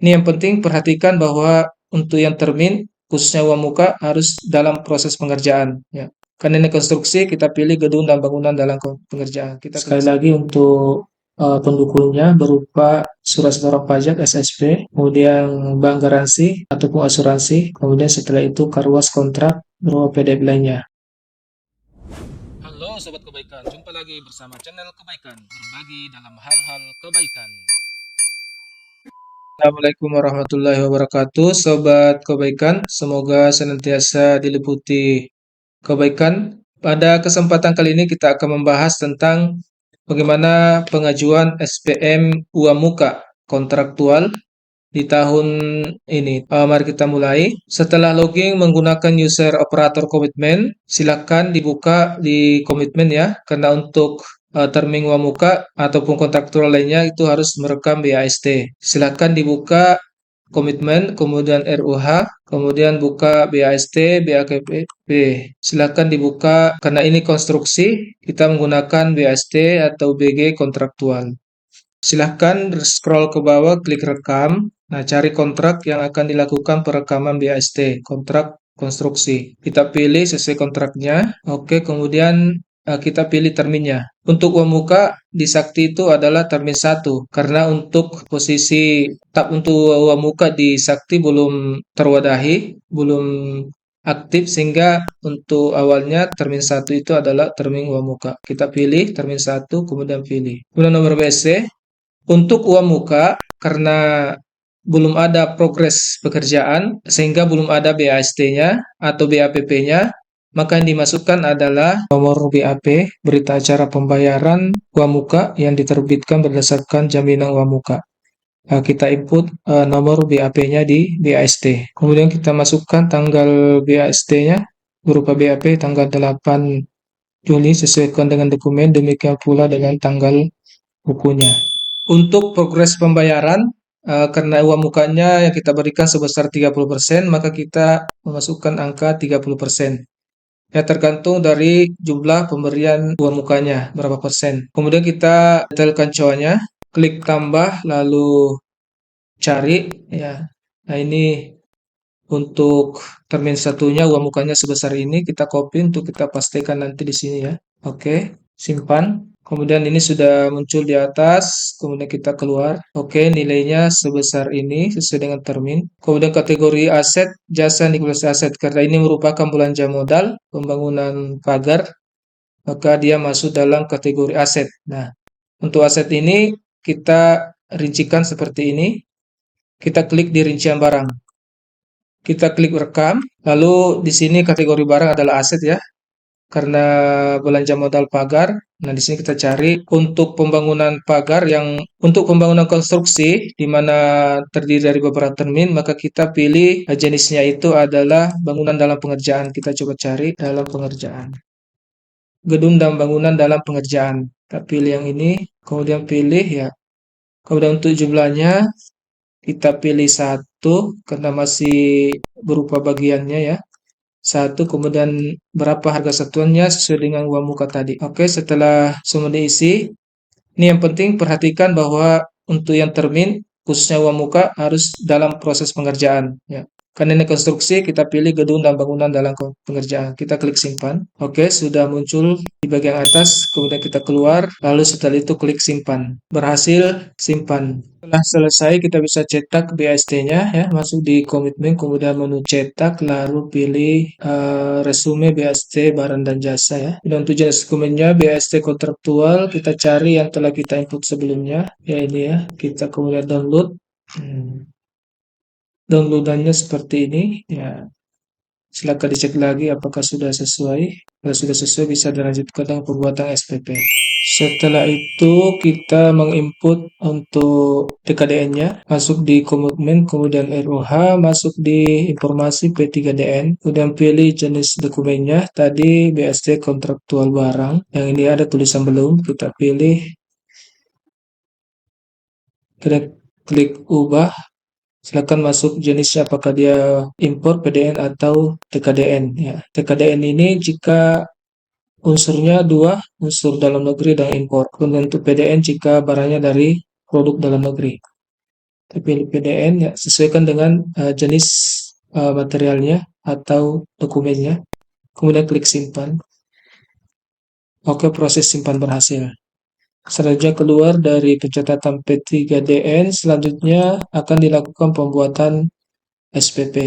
Ini yang penting perhatikan bahwa untuk yang termin, khususnya uang muka, harus dalam proses pengerjaan. Ya. Karena ini konstruksi, kita pilih gedung dan bangunan dalam pengerjaan. Kita sekali lagi untuk pendukungnya berupa surat setoran pajak SSP, kemudian bank garansi ataupun asuransi, kemudian setelah itu karuas kontrak berupa PDF lainnya. Halo Sobat Kebaikan, jumpa lagi bersama channel Kebaikan, berbagi dalam hal-hal kebaikan. Assalamualaikum warahmatullahi wabarakatuh, Sobat Kebaikan. Semoga senantiasa diliputi kebaikan. Pada kesempatan kali ini kita akan membahas tentang bagaimana pengajuan SPM uang muka kontraktual di tahun ini. Mari kita mulai. Setelah login menggunakan user operator komitmen, silakan dibuka di komitmen ya, karena untuk terming wamuka ataupun kontraktual lainnya itu harus merekam BAST. Silakan dibuka komitmen, kemudian RUH, kemudian buka BAST, BAKP. Silakan dibuka karena ini konstruksi, kita menggunakan BAST atau BG kontraktual. Silahkan scroll ke bawah, klik rekam. Nah, cari kontrak yang akan dilakukan perekaman BAST, kontrak konstruksi. Kita pilih sesuai kontraknya. Oke, kemudian kita pilih terminnya. Untuk uang muka di Sakti itu adalah termin 1, karena untuk posisi tab untuk uang muka di Sakti belum terwadahi, belum aktif, sehingga untuk awalnya termin 1 itu adalah termin uang muka. Kita pilih termin 1, kemudian pilih. Kemudian nomor BSC. Untuk uang muka, karena belum ada progres pekerjaan, sehingga belum ada BAST-nya atau BAPP-nya, maka yang dimasukkan adalah nomor BAP, berita acara pembayaran uang muka yang diterbitkan berdasarkan jaminan uang muka. Kita input nomor BAP-nya di BAST. Kemudian kita masukkan tanggal BAST-nya berupa BAP tanggal 8 Juli sesuaikan dengan dokumen, demikian pula dengan tanggal bukunya. Untuk progres pembayaran, karena uang mukanya yang kita berikan sebesar 30%, maka kita memasukkan angka 30%. Ya, tergantung dari jumlah pemberian uang mukanya, berapa persen. Kemudian kita detailkan cowoknya, klik tambah, lalu cari. Ya. Nah, ini untuk termin satunya uang mukanya sebesar ini, kita copy untuk kita pastikan nanti di sini ya. Oke, simpan. Kemudian ini sudah muncul di atas, kemudian kita keluar. Oke, nilainya sebesar ini sesuai dengan termin. Kemudian kategori aset, jasa likuiditas aset, karena ini merupakan belanja modal, pembangunan pagar, maka dia masuk dalam kategori aset. Nah, untuk aset ini kita rincikan seperti ini. Kita klik di rincian barang. Kita klik rekam, lalu di sini kategori barang adalah aset ya, karena belanja modal pagar. Nah, di sini kita cari untuk pembangunan pagar yang untuk pembangunan konstruksi di mana terdiri dari beberapa termin, maka kita pilih jenisnya itu adalah bangunan dalam pengerjaan. Kita coba cari dalam pengerjaan. Gedung dan bangunan dalam pengerjaan. Kita pilih yang ini, kemudian pilih ya. Kemudian untuk jumlahnya kita pilih 1 karena masih berupa bagiannya ya. 1, kemudian berapa harga satuannya sesuai dengan uang muka tadi. Oke, setelah semua diisi, ini yang penting perhatikan bahwa untuk yang termin, khususnya uang muka, harus dalam proses pengerjaan. Ya. Karena ini konstruksi, kita pilih gedung dan bangunan dalam pengerjaan. Kita klik simpan. Oke, sudah muncul di bagian atas, kemudian kita keluar, lalu setelah itu klik simpan. Berhasil, simpan. Setelah selesai, kita bisa cetak BAST-nya ya, masuk di komitmen, kemudian menu cetak, lalu pilih resume BAST barang dan jasa ya. Dan untuk jenis dokumennya BAST kontraktual, kita cari yang telah kita input sebelumnya, ya ini ya. Kita kemudian download. Downloadannya seperti ini ya. Silakan dicek lagi apakah sudah sesuai. Kalau sudah sesuai bisa dilanjutkan dengan pembuatan SPP. Setelah itu kita menginput untuk TKDN-nya, masuk di komitmen, kemudian ROH, masuk di informasi P3DN, kemudian pilih jenis dokumennya, tadi BST kontraktual barang, yang ini ada tulisan belum, kita pilih, kita klik ubah. Silakan masuk jenisnya apakah dia impor, PDN atau TKDN ya. TKDN ini jika unsurnya 2, unsur dalam negeri dan impor. Kemudian untuk PDN jika barangnya dari produk dalam negeri. kita pilih PDN, ya, sesuaikan dengan jenis materialnya atau dokumennya. Kemudian klik simpan. Oke, proses simpan berhasil. Selanjutnya keluar dari pencatatan P3DN, selanjutnya akan dilakukan pembuatan SPP.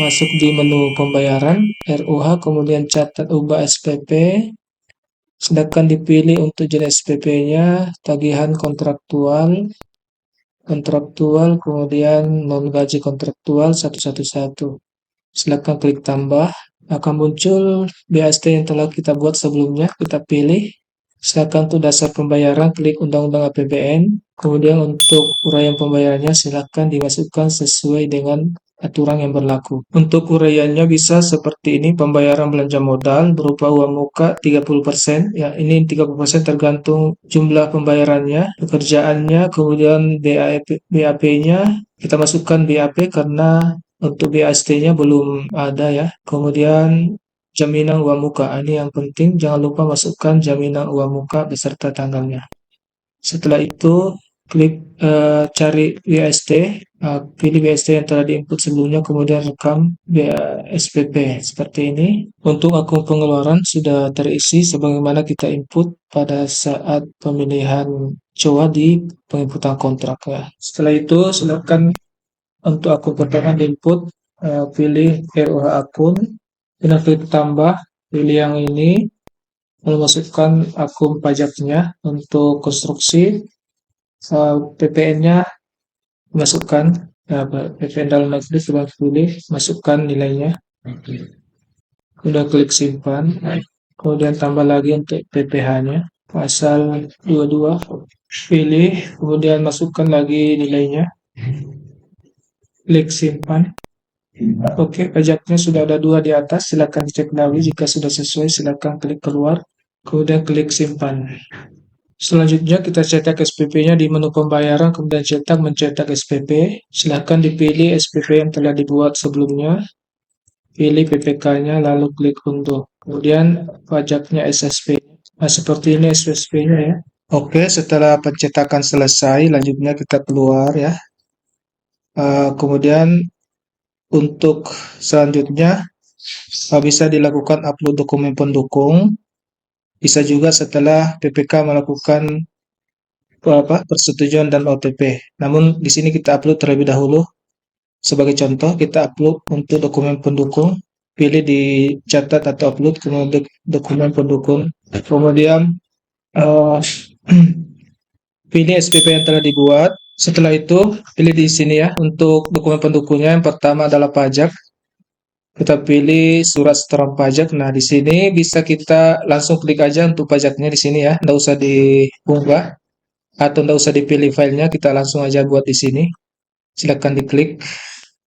Masuk di menu pembayaran, RUH, kemudian catat ubah SPP. Sedangkan dipilih untuk jenis SPP-nya, tagihan kontraktual, kemudian non gaji kontraktual 111. Silakan klik tambah. Akan muncul BAST yang telah kita buat sebelumnya. Kita pilih. Silakan untuk dasar pembayaran, klik Undang-Undang APBN. Kemudian untuk uraian pembayarannya, silakan dimasukkan sesuai dengan aturan yang berlaku. Untuk uraiannya bisa seperti ini: pembayaran belanja modal berupa uang muka 30%. Ya, ini 30% tergantung jumlah pembayarannya, pekerjaannya, kemudian BAP-nya. Kita masukkan BAP karena untuk BAST-nya belum ada ya. Kemudian jaminan uang muka. Ini yang penting, jangan lupa masukkan jaminan uang muka beserta tanggalnya. Setelah itu, klik cari BAST, pilih BAST yang telah diinput sebelumnya, kemudian rekam SPP seperti ini. Untuk akun pengeluaran sudah terisi sebagaimana kita input pada saat pemilihan COA di penginputan kontrak ya. Setelah itu, silakan untuk akun pertama diinput, pilih RUH akun, dan klik tambah, pilih yang ini, lalu masukkan akun pajaknya. Untuk konstruksi, PPN-nya masukkan, PPN dalam negeri sudah pilih, masukkan nilainya, kemudian klik simpan, kemudian tambah lagi untuk PPh-nya, pasal 22, pilih, kemudian masukkan lagi nilainya, klik simpan. Oke, pajaknya sudah ada 2 di atas, silakan dicek lagi. Jika sudah sesuai, silakan klik keluar, kemudian klik simpan. Selanjutnya kita cetak SPP-nya di menu pembayaran, kemudian mencetak SPP. Silakan dipilih SPP yang telah dibuat sebelumnya, pilih PPK-nya, lalu klik unduh. Kemudian pajaknya SSP. Nah, seperti ini SPP-nya ya. Oke, setelah pencetakan selesai, lanjutnya kita keluar ya. Kemudian untuk selanjutnya bisa dilakukan upload dokumen pendukung. Bisa juga setelah PPK melakukan persetujuan dan OTP. Namun di sini kita upload terlebih dahulu. Sebagai contoh, kita upload untuk dokumen pendukung. Pilih di catat atau upload, kemudian dokumen pendukung. Kemudian pilih SPP yang telah dibuat. Setelah itu, pilih di sini ya untuk dokumen pendukungnya. Yang pertama adalah pajak. Kita pilih surat setoran pajak. Nah, di sini bisa kita langsung klik aja untuk pajaknya di sini ya. Nggak usah diunggah atau nggak usah dipilih filenya. Kita langsung aja buat di sini. Silakan diklik.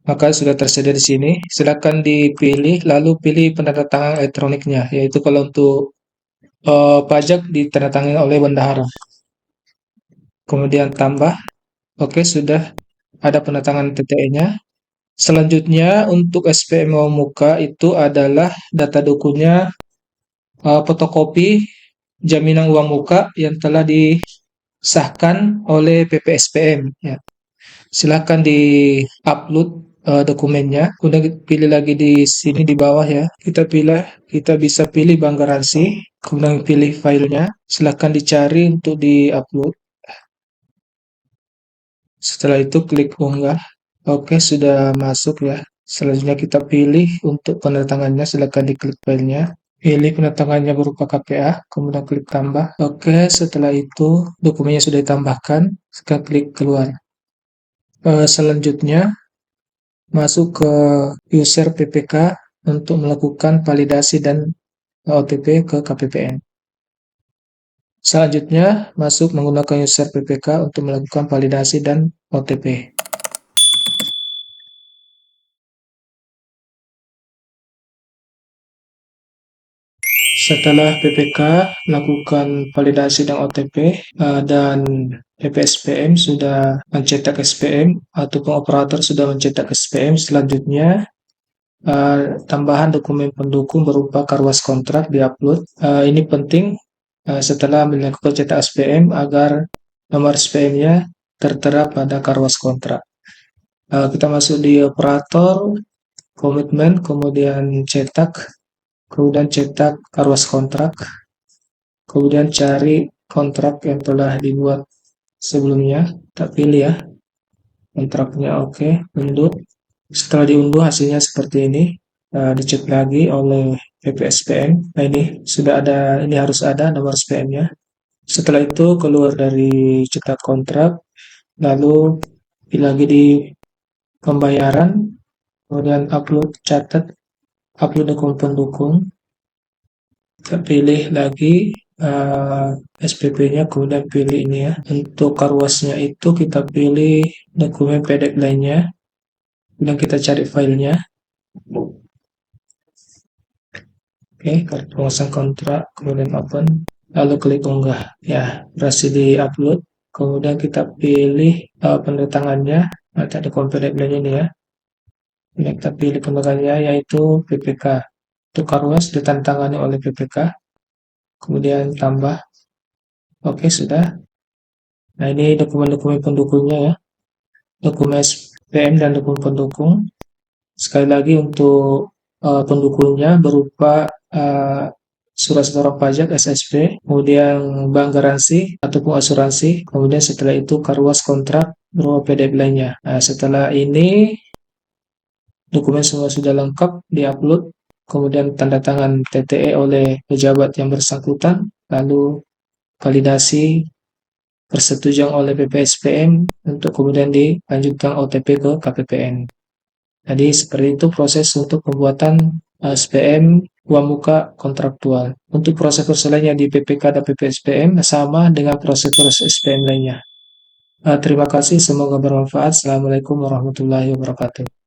Maka sudah tersedia di sini. Silakan dipilih, lalu pilih penandatangan elektroniknya. Yaitu kalau untuk pajak ditandatangani oleh bendahara. Kemudian tambah. Oke, sudah ada penandatangan TTE-nya. Selanjutnya untuk SPM uang muka itu adalah data dokunya, fotokopi jaminan uang muka yang telah disahkan oleh PPSPM ya. Silakan di-upload dokumennya. Kemudian pilih lagi di sini di bawah ya. Kita bisa pilih bank garansi, kemudian pilih filenya. Silakan dicari untuk di-upload. Setelah itu klik unggah. Oke, sudah masuk ya. Selanjutnya kita pilih untuk penandatangannya, silakan diklik filenya. Pilih penandatangannya berupa KPA, kemudian klik tambah. Oke, setelah itu dokumennya sudah ditambahkan, sekarang klik keluar. Selanjutnya masuk ke user PPK untuk melakukan validasi dan OTP ke KPPN. Selanjutnya masuk menggunakan user PPK untuk melakukan validasi dan OTP. Setelah PPK melakukan validasi dan OTP dan PPSPM sudah mencetak SPM ataupun operator sudah mencetak SPM, selanjutnya tambahan dokumen pendukung berupa karwas kontrak diupload. Ini penting setelah melakukan cetak SPM agar nomor SPM-nya tertera pada karwas kontrak. Kita masuk di operator, komitmen, kemudian cetak, kemudian cetak arus kontrak, kemudian cari kontrak yang telah dibuat sebelumnya. Kita pilih ya, kontraknya oke, unduh. Setelah diunduh hasilnya seperti ini, dicek lagi oleh PPSPM. Nah ini sudah ada, ini harus ada nomor SPM-nya. Setelah itu keluar dari cetak kontrak, lalu pilih lagi di pembayaran, kemudian upload catat, upload dokumen pendukung. Kita pilih lagi SPP-nya, kemudian pilih ini ya. Untuk karwasnya itu kita pilih dokumen PDF lainnya, kemudian kita cari filenya. Oke, kartu penguasaan kontrak, kemudian open, lalu klik unggah. Ya, berhasil di-upload. Kemudian kita pilih peneretangannya, ada dokumen PDF lainnya ini ya. Kemudian kita pilih peneretangannya yaitu PPK. Untuk karwas ditandatangani oleh PPK. Kemudian tambah. Oke, sudah. Nah, ini dokumen-dokumen pendukungnya ya. Dokumen SPM dan dokumen pendukung. Sekali lagi untuk pendukungnya berupa surat setoran pajak SSP, kemudian bank garansi ataupun asuransi, kemudian setelah itu karwas kontrak berupa PDF lainnya. Nah, setelah ini dokumen semua sudah lengkap, diupload, kemudian tanda tangan TTE oleh pejabat yang bersangkutan, lalu validasi persetujuan oleh PPSPM untuk kemudian dilanjutkan OTP ke KPPN. Jadi seperti itu proses untuk pembuatan SPM uang muka kontraktual. Untuk proses-proses lainnya di PPK dan PPSPM sama dengan proses-proses SPM lainnya. Terima kasih, semoga bermanfaat. Assalamualaikum warahmatullahi wabarakatuh.